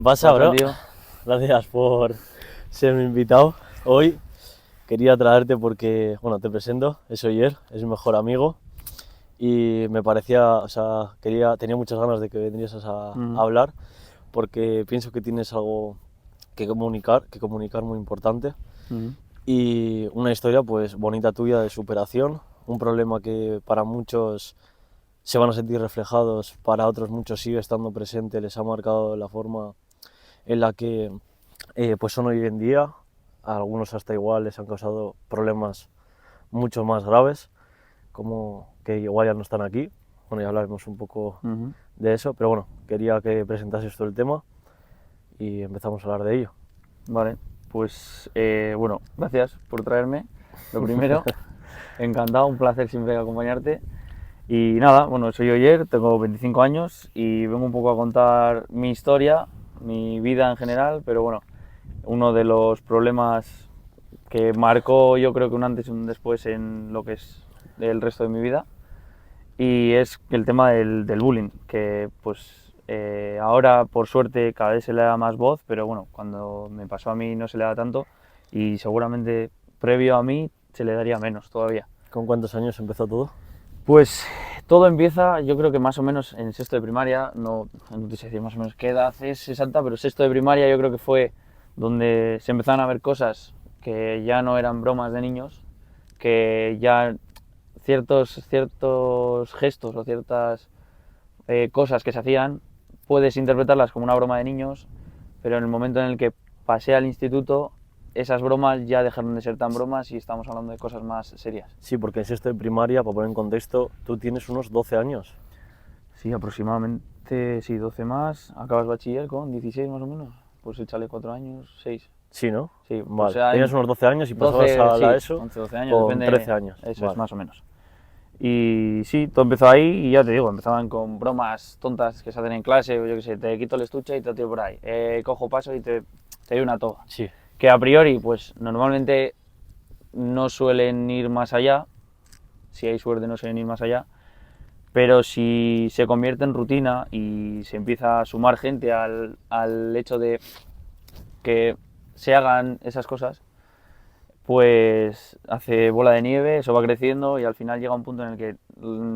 Pasa, bro. Tío. Gracias por ser mi invitado. Hoy quería traerte porque, bueno, te presento, es Oyer, es mi mejor amigo y me parecía, o sea, tenía muchas ganas de que vinieses a hablar porque pienso que tienes algo que comunicar muy importante y una historia pues bonita tuya de superación, un problema que para muchos se van a sentir reflejados, para otros muchos sigue estando presente, les ha marcado la forma en la que pues son hoy en día. A algunos hasta igual les han causado problemas mucho más graves, como que igual ya no están aquí. Bueno, ya hablaremos un poco de eso, pero bueno, quería que presentases todo el tema y empezamos a hablar de ello. Vale, pues bueno, gracias por traerme, lo primero. Encantado, un placer siempre acompañarte. Y nada, bueno, soy Oyer, tengo 25 años y vengo un poco a contar mi historia, mi vida en general, pero bueno, uno de los problemas que marcó yo creo que un antes y un después en lo que es el resto de mi vida, y es el tema del bullying, que pues ahora por suerte cada vez se le da más voz, pero bueno, cuando me pasó a mí no se le da tanto y seguramente previo a mí se le daría menos todavía. ¿Con cuántos años empezó todo? Pues todo empieza, yo creo que más o menos en sexto de primaria, no te sé decir más o menos qué edad es exacta, pero sexto de primaria yo creo que fue donde se empezaron a ver cosas que ya no eran bromas de niños, que ya ciertos gestos o ciertas cosas que se hacían puedes interpretarlas como una broma de niños, pero en el momento en el que pasé al instituto esas bromas ya dejaron de ser tan bromas y estamos hablando de cosas más serias. Sí, porque en sexto de primaria, para poner en contexto, tú tienes unos 12 años. Sí, aproximadamente, sí, 12 más. Acabas bachiller con 16 más o menos. Pues échale 4 años, 6. Sí, ¿no? Sí, Vale. o sea, Tenías unos 12 años y 12, pasabas a la sí, ESO 11, 12 años, con depende. 13 años. Eso Vale. es, más o menos. Y sí, todo empezó ahí y ya te digo, empezaban con bromas tontas que se hacen en clase, o yo qué sé, te quito el estuche y te tiro por ahí. Cojo paso y te doy una toga. Sí. Que a priori, pues normalmente no suelen ir más allá. Si hay suerte no suelen ir más allá. Pero si se convierte en rutina y se empieza a sumar gente al hecho de que se hagan esas cosas, pues hace bola de nieve, eso va creciendo y al final llega un punto en el que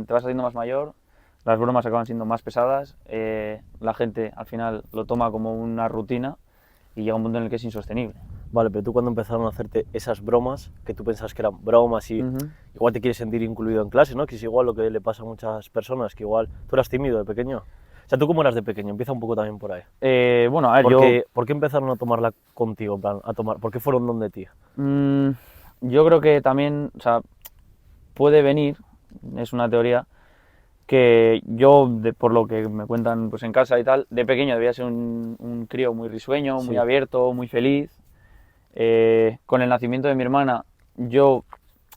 te vas haciendo más mayor, las bromas acaban siendo más pesadas, la gente al final lo toma como una rutina y llega un punto en el que es insostenible. Vale, pero tú cuando empezaron a hacerte esas bromas, que tú pensabas que eran bromas y igual te quieres sentir incluido en clase, ¿no? Que es igual lo que le pasa a muchas personas, que igual tú eras tímido de pequeño. O sea, ¿tú cómo eras de pequeño? Empieza un poco también por ahí. Bueno, a ver, ¿Por qué empezaron a tomarla contigo, en plan, por qué fueron donde ti? Yo creo que también, o sea, puede venir, es una teoría, que yo, por lo que me cuentan pues en casa y tal, de pequeño debía ser un crío muy risueño, muy abierto, muy feliz. Con el nacimiento de mi hermana, yo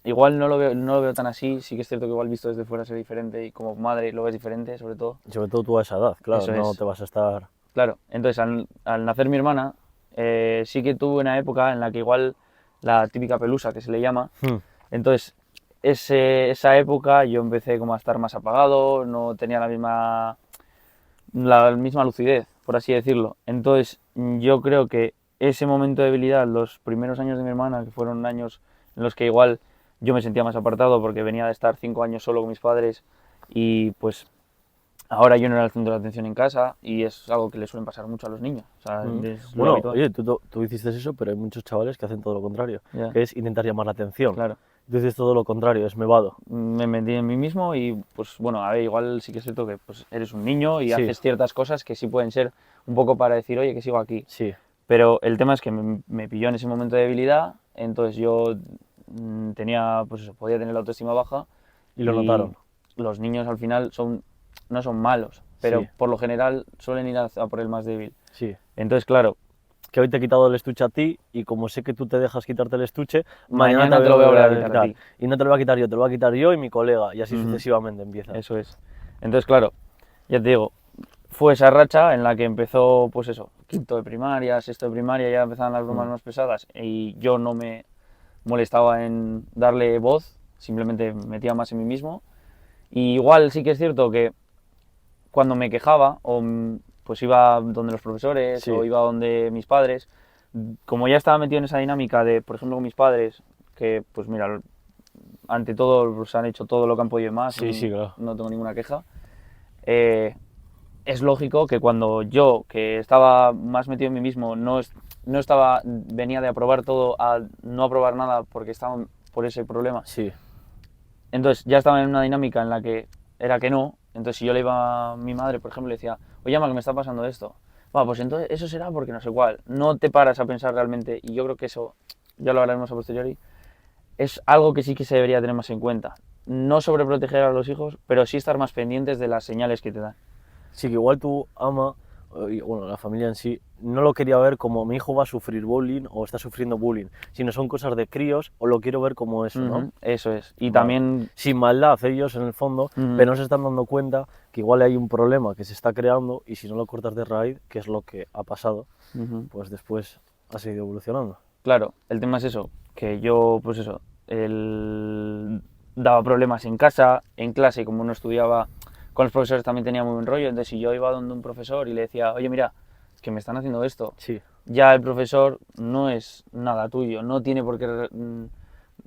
igual no lo veo tan así, sí que es cierto que igual visto desde fuera se ve diferente y como madre lo ves diferente, sobre todo. Sobre todo tú a esa edad, claro, Eso no es. te vas a estar... Claro, entonces al nacer mi hermana, sí que tuve una época en la que igual la típica pelusa que se le llama, entonces esa época yo empecé como a estar más apagado, no tenía la misma lucidez, por así decirlo. Entonces yo creo que ese momento de debilidad, los primeros años de mi hermana, que fueron años en los que igual yo me sentía más apartado porque venía de estar 5 años solo con mis padres y pues ahora yo no era el centro de atención en casa y es algo que le suelen pasar mucho a los niños. O sea, es lo Bueno, habitual. oye, tú hiciste eso, pero hay muchos chavales que hacen todo lo contrario, Ya. que es intentar llamar la atención. Claro. Tú dices todo lo contrario, es mevado. Me metí en mí mismo y pues bueno, a ver, igual sí que es cierto que pues, eres un niño y Sí. haces ciertas cosas que sí pueden ser un poco para decir, oye, que sigo aquí. Sí. Pero el tema es que me pilló en ese momento de debilidad, entonces yo tenía, pues eso, podía tener la autoestima baja. Y lo notaron. Los niños al final no son malos, pero Sí. por lo general suelen ir a por el más débil. Sí. Entonces, claro, Que hoy te he quitado el estuche a ti y como sé que tú te dejas quitarte el estuche, mañana te lo voy a volver a quitar a ti. Y no te lo voy a quitar yo, te lo voy a quitar yo y mi colega, y así sucesivamente empieza. Eso es. Entonces, claro, ya te digo, fue esa racha en la que empezó, pues eso, quinto de primaria, sexto de primaria, ya empezaban las bromas más pesadas y yo no me molestaba en darle voz, simplemente me metía más en mí mismo. Y igual sí que es cierto que cuando me quejaba o pues iba donde los profesores Sí. o iba donde mis padres. Como ya estaba metido en esa dinámica de, por ejemplo, con mis padres, que pues mira, ante todo pues, han hecho todo lo que han podido y más, Sí, sí, claro. no tengo ninguna queja. Es lógico que cuando yo, que estaba más metido en mí mismo, no estaba, venía de aprobar todo a no aprobar nada porque estaba por ese problema. Sí, Entonces ya estaba en una dinámica en la que era que no. Entonces si yo le iba a mi madre, por ejemplo, le decía, oye, mamá, que me está pasando esto. Va, pues entonces eso será porque no sé cuál. No te paras a pensar realmente, y yo creo que eso, ya lo hablaremos a posteriori, es algo que sí que se debería tener más en cuenta. No sobreproteger a los hijos, pero sí estar más pendientes de las señales que te dan. sí, que igual tu ama, y bueno, la familia en sí, no lo quería ver como mi hijo va a sufrir bullying o está sufriendo bullying, sino son cosas de críos o lo quiero ver como eso, ¿no? Ujú, eso es. Y Vale. también, Sin maldad ellos en el fondo, Ujú. pero no se están dando cuenta que igual hay un problema que se está creando y si no lo cortas de raíz, que es lo que ha pasado, ujú, pues después ha seguido evolucionando. claro, el tema es eso, que yo, pues eso, él daba problemas en casa, en clase, como no estudiaba, con los profesores también tenía muy buen rollo, entonces si yo iba donde un profesor y le decía, oye, mira, es que me están haciendo esto, Sí, ya el profesor no es nada tuyo, no tiene por qué,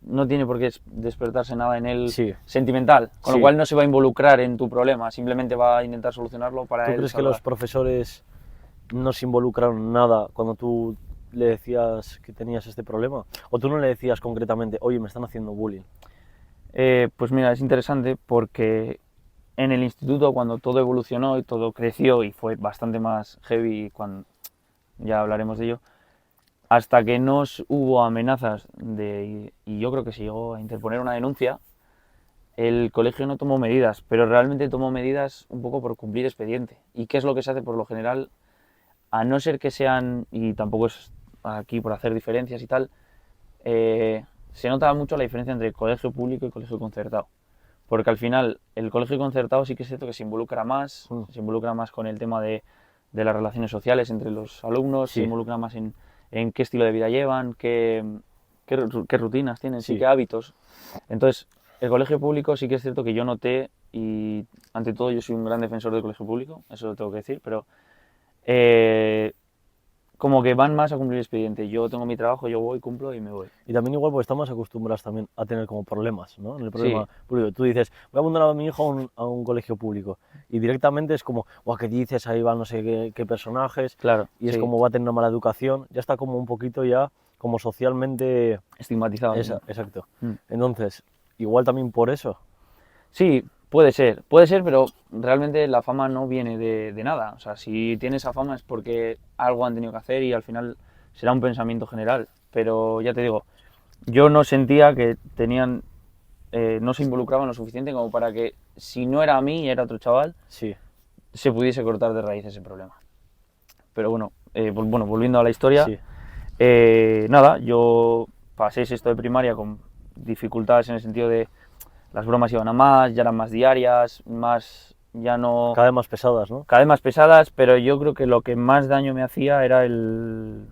no tiene por qué despertarse nada en él sí. sentimental, con lo Sí. cual no se va a involucrar en tu problema, simplemente va a intentar solucionarlo para ¿Tú él crees que salvar. los profesores no se involucraron nada cuando tú le decías que tenías este problema? ¿O tú no le decías concretamente, oye, me están haciendo bullying? Pues mira, es interesante porque en el instituto, cuando todo evolucionó y todo creció y fue bastante más heavy, cuando ya hablaremos de ello, hasta que no hubo amenazas y yo creo que se llegó a interponer una denuncia, el colegio no tomó medidas, pero realmente tomó medidas un poco por cumplir expediente. ¿Y qué es lo que se hace por lo general? A no ser que sean, y tampoco es aquí por hacer diferencias y tal, se nota mucho la diferencia entre colegio público y colegio concertado. Porque al final el colegio concertado sí que es cierto que se involucra más con el tema de las relaciones sociales entre los alumnos, Sí. se involucra más en qué estilo de vida llevan, qué rutinas tienen, sí, Sí. qué hábitos. Entonces, el colegio público sí que es cierto que yo noté, y ante todo yo soy un gran defensor del colegio público, eso lo tengo que decir, pero como que van más a cumplir expediente. Yo tengo mi trabajo, yo voy, cumplo y me voy. Y también igual porque estamos acostumbrados también a tener como problemas, ¿no? En el problema Sí. público. Tú dices, voy a mandar a mi hijo a un colegio público. Y directamente es como, guau, ¿qué dices? Ahí van no sé qué personajes. Claro, Y es sí. como va a tener una mala educación. Ya está como un poquito ya como socialmente... Estigmatizado. Exacto. Mm. Entonces, igual también por eso. Sí, puede ser, pero realmente la fama no viene de nada. O sea, si tiene esa fama es porque algo han tenido que hacer y al final será un pensamiento general. Pero ya te digo, yo no sentía que tenían, no se involucraban lo suficiente como para que si no era a mí y era otro chaval, Sí, se pudiese cortar de raíz ese problema. Pero bueno, volviendo a la historia, sí. nada, yo pasé sexto de primaria con dificultades en el sentido de las bromas iban a más, ya eran más diarias, más, ya no... Cada vez más pesadas, ¿no? Cada vez más pesadas, pero yo creo que lo que más daño me hacía era el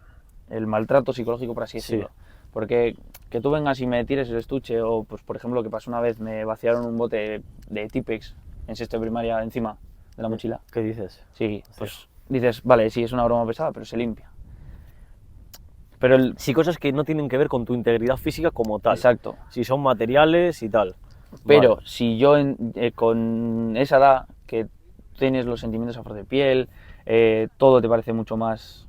maltrato psicológico, por así decirlo. Sí. Porque que tú vengas y me tires el estuche, o pues por ejemplo que pasó una vez, me vaciaron un bote de Tipex en sexto de primaria encima de la mochila. ¿Qué dices? Sí, pues dices, vale, sí, es una broma pesada, pero se limpia. Pero Sí, cosas que no tienen que ver con tu integridad física como tal. Exacto. Si son materiales y tal. Pero Vale. si yo con esa edad que tienes los sentimientos a flor de piel, todo te parece mucho más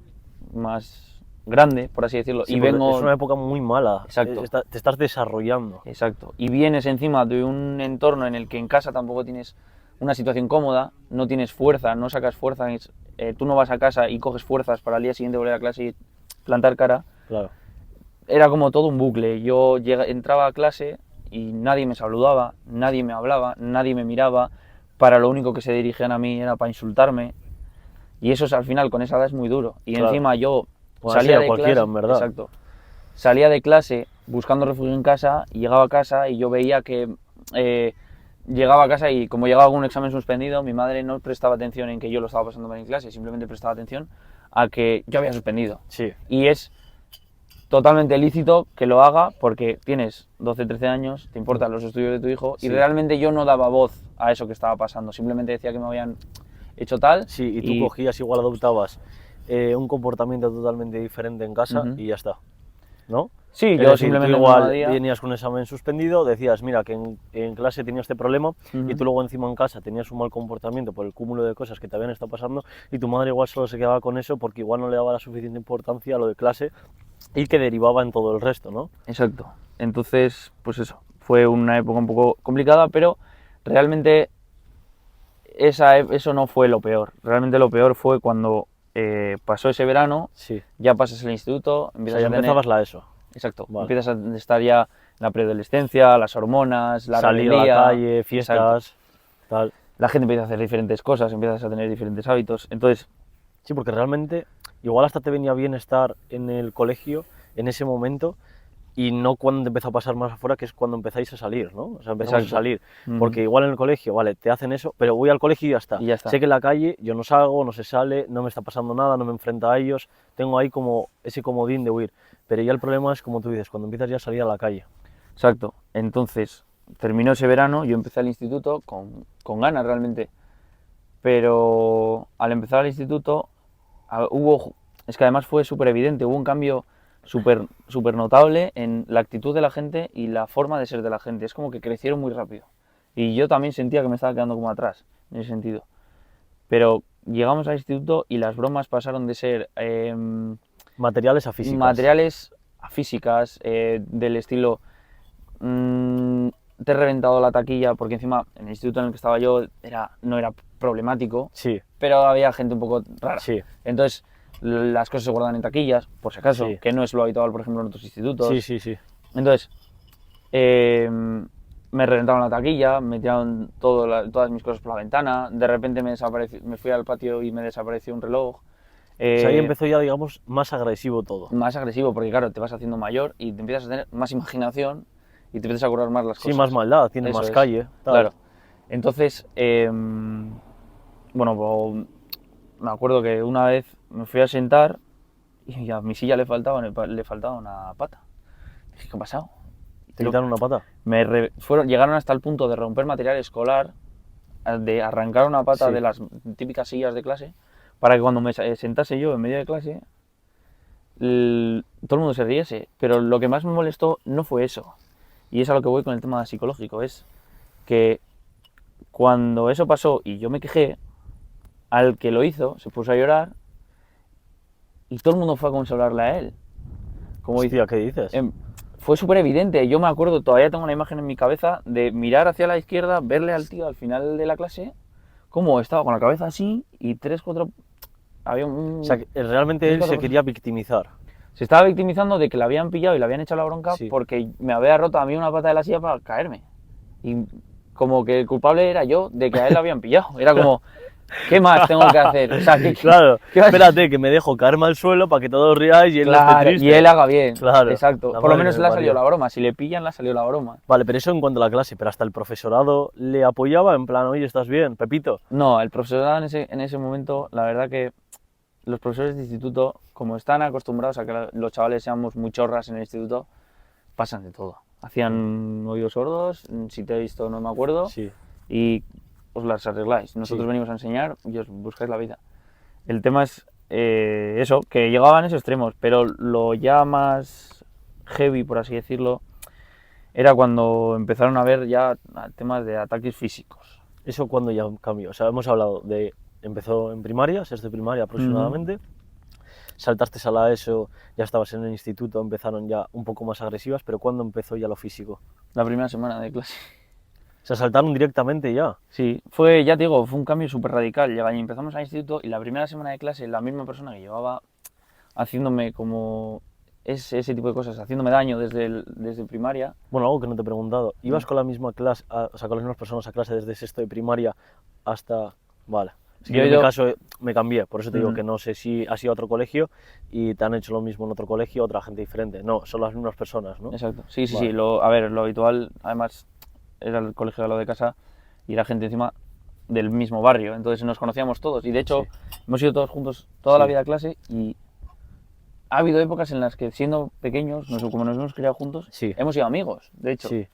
grande, por así decirlo, Sí, y porque vengo... es una época muy mala. Exacto. Te estás desarrollando. Exacto. Y vienes encima de un entorno en el que en casa tampoco tienes una situación cómoda, no tienes fuerza, no sacas fuerza, tú no vas a casa y coges fuerzas para el día siguiente volver a clase y plantar cara. Claro. Era como todo un bucle. Yo entraba a clase y nadie me saludaba, nadie me hablaba, nadie me miraba, para lo único que se dirigían a mí era para insultarme. Y eso al final con esa edad es muy duro. Y Claro. encima yo Bueno, salía así a de cualquiera, clase, en verdad. exacto, salía de clase buscando refugio en casa y llegaba a casa y yo veía que llegaba a casa y como llegaba con un examen suspendido, mi madre no prestaba atención en que yo lo estaba pasando mal en clase, simplemente prestaba atención a que yo había suspendido. Sí. Y es totalmente lícito que lo haga porque tienes 12, 13 años, te importan los estudios de tu hijo Sí. y realmente yo no daba voz a eso que estaba pasando, simplemente decía que me habían hecho tal. Sí, y tú cogías igual adoptabas un comportamiento totalmente diferente en casa y ya está, ¿no? Sí, Es yo decir, simplemente tú el mismo igual día. venías con un examen suspendido, decías, mira, que en clase tenía este problema y tú luego encima en casa tenías un mal comportamiento por el cúmulo de cosas que te habían estado pasando y tu madre igual solo se quedaba con eso porque igual no le daba la suficiente importancia a lo de clase y que derivaba en todo el resto, ¿no? Exacto. Entonces, pues eso, fue una época un poco complicada, pero realmente eso no fue lo peor. Realmente lo peor fue cuando pasó ese verano, Sí. ya pasas el instituto, O sea, empiezas ya a tener... empezabas la ESO. Exacto, Vale. empiezas a estar ya en la preadolescencia, las hormonas, la Salir rebeldía. a la calle, fiestas, tal. La gente empieza a hacer diferentes cosas, empiezas a tener diferentes hábitos. Entonces, Sí, porque realmente igual hasta te venía bien estar en el colegio en ese momento y no cuando te empezó a pasar más afuera, que es cuando empezáis a salir, ¿no? O sea, empezamos exacto. a salir. Porque igual en el colegio, vale, te hacen eso, pero voy al colegio y ya está. Y ya está. Sé que en la calle yo no salgo, no se sale, no me está pasando nada, no me enfrento a ellos, tengo ahí como ese comodín de huir. Pero ya el problema es, como tú dices, cuando empiezas ya a salir a la calle. Exacto. Entonces, terminó ese verano, yo empecé al instituto con ganas realmente. Pero al empezar al instituto, es que además fue súper evidente, hubo un cambio súper notable en la actitud de la gente y la forma de ser de la gente. Es como que crecieron muy rápido. Y yo también sentía que me estaba quedando como atrás, en ese sentido. Pero llegamos al instituto y las bromas pasaron de ser Materiales a físicas. materiales a físicas, del estilo te he reventado la taquilla, porque encima en el instituto en el que estaba yo no era problemático, Sí, pero había gente un poco rara. sí, Entonces las cosas se guardan en taquillas, por si acaso, Sí. que no es lo habitual, por ejemplo, en otros institutos. sí, sí, sí. Entonces, me reventaron la taquilla, me tiraron todas mis cosas por la ventana, de repente me fui al patio y me desapareció un reloj. O sea, ahí empezó ya, digamos, más agresivo todo. Más agresivo, porque claro, te vas haciendo mayor y te empiezas a tener más imaginación y te empiezas a curar más las cosas. Sí, más maldad, tienes Eso más es, calle. Tal. Claro. Entonces, bueno, pues, me acuerdo que una vez me fui a sentar y a mi silla le faltaba una pata. Dije, ¿qué ha pasado? ¿Te quitaron una pata? Llegaron hasta el punto de romper material escolar, de arrancar una pata Sí. de las típicas sillas de clase, para que cuando me sentase yo en medio de clase, todo el mundo se riese. Pero lo que más me molestó no fue eso. Y es a lo que voy con el tema psicológico. Es que cuando eso pasó y yo me quejé, al que lo hizo se puso a llorar y todo el mundo fue a consolarle a él. Como Hostia, ¿qué dices? fue súper evidente. Yo me acuerdo, todavía tengo una imagen en mi cabeza de mirar hacia la izquierda, verle al tío al final de la clase, cómo estaba con la cabeza así y 3, 4... Había O sea, que realmente él se quería victimizar. Se estaba victimizando de que le habían pillado y le habían echado la bronca Sí. porque me había roto a mí una pata de la silla para caerme. Y como que el culpable era yo de que a él le habían pillado. Era como, ¿qué más tengo que hacer? O sea, Claro, ¿qué vas a- espérate, que me dejo caerme al suelo para que todos riáis y él no esté Claro, triste. y él haga bien. Claro, Exacto. la Por lo madre menos que le me ha salido parió. la broma. Si le pillan, le ha salido la broma. Vale, pero eso en cuanto a la clase, pero hasta el profesorado le apoyaba en plan, oye, ¿estás bien, Pepito? No, el profesorado en ese momento, la verdad que los profesores de instituto, como están acostumbrados a que los chavales seamos muy chorras en el instituto, pasan de todo. Hacían oídos sordos, si te he visto no me acuerdo, Sí, y os las arregláis. Nosotros Sí. venimos a enseñar y os buscáis la vida. El tema es eso, que llegaban a esos extremos, pero lo ya más heavy, por así decirlo, era cuando empezaron a haber ya temas de ataques físicos. eso cuando ya cambió. O sea, hemos hablado de, empezó en primaria, sexto de primaria aproximadamente, saltaste a la ESO, ya estabas en el instituto, empezaron ya un poco más agresivas, pero ¿cuándo empezó ya lo físico? La primera semana de clase. O sea, saltaron directamente ya. Sí, ya te digo, fue un cambio súper radical. Empezamos al instituto y la primera semana de clase, la misma persona que llevaba haciéndome como ese tipo de cosas, haciéndome daño desde primaria. Bueno, algo que no te he preguntado. ¿Ibas con la misma clase, o sea, con las mismas personas a clase desde sexto de primaria hasta...? Vale. Sí, Yo he en mi ido- caso me cambié, por eso te digo Mm. que no sé si has ido a otro colegio y te han hecho lo mismo en otro colegio, otra gente diferente. No, son las mismas personas, ¿no? Exacto. Sí, sí, Vale. sí. A ver, lo habitual, además, era el colegio de lo de casa y era gente encima del mismo barrio. Entonces nos conocíamos todos y de hecho hemos ido todos juntos toda la Sí. vida a clase y ha habido épocas en las que siendo pequeños, como nos hemos criado juntos, Sí. hemos sido amigos, de hecho. Sí,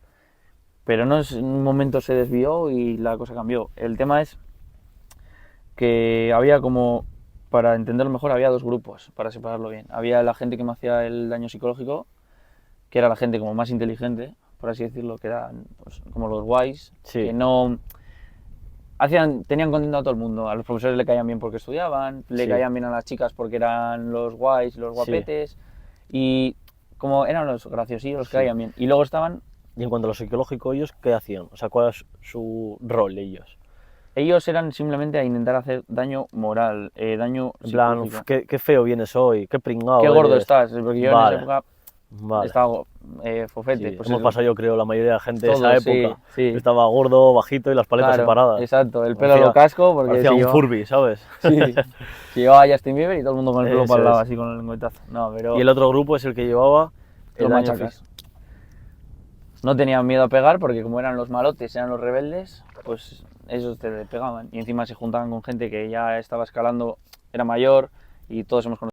Pero en un momento se desvió y la cosa cambió. El tema es que había como, para entenderlo mejor, había dos grupos, para separarlo bien. Había la gente que me hacía el daño psicológico, que era la gente como más inteligente, por así decirlo, que eran pues, como los guays, Sí. que no tenían contento a todo el mundo. A los profesores le caían bien porque estudiaban, le Sí. caían bien a las chicas porque eran los guays, los guapetes, y como eran los graciosillos, los que Sí. caían bien. Y luego estaban, Y en cuanto a lo psicológico, ¿ellos qué hacían? O sea, ¿cuál es su rol ellos? ellos eran simplemente a intentar hacer daño moral, daño En plan, psicológico. qué feo vienes hoy, qué pringado Qué gordo eres. estás, porque yo en Vale, esa época vale. estaba fofete. Sí, Pues hemos eso. pasado yo creo la mayoría de la gente de esa Todos, sí, época. sí. Estaba gordo, bajito y las paletas Claro, separadas. exacto, el pelo Parecía- lo casco porque Parecía se un llevaba- Furby, ¿sabes? Sí, se llevaba a Justin Bieber y todo el mundo con el pelo Eso para el lado, es. así con el lengüetazo. No, pero Y el otro grupo es el que llevaba el los daño machacas. No tenían miedo a pegar porque como eran los malotes, eran los rebeldes, pues esos te pegaban. Y encima se juntaban con gente que ya estaba escalando, era mayor y todos hemos conocido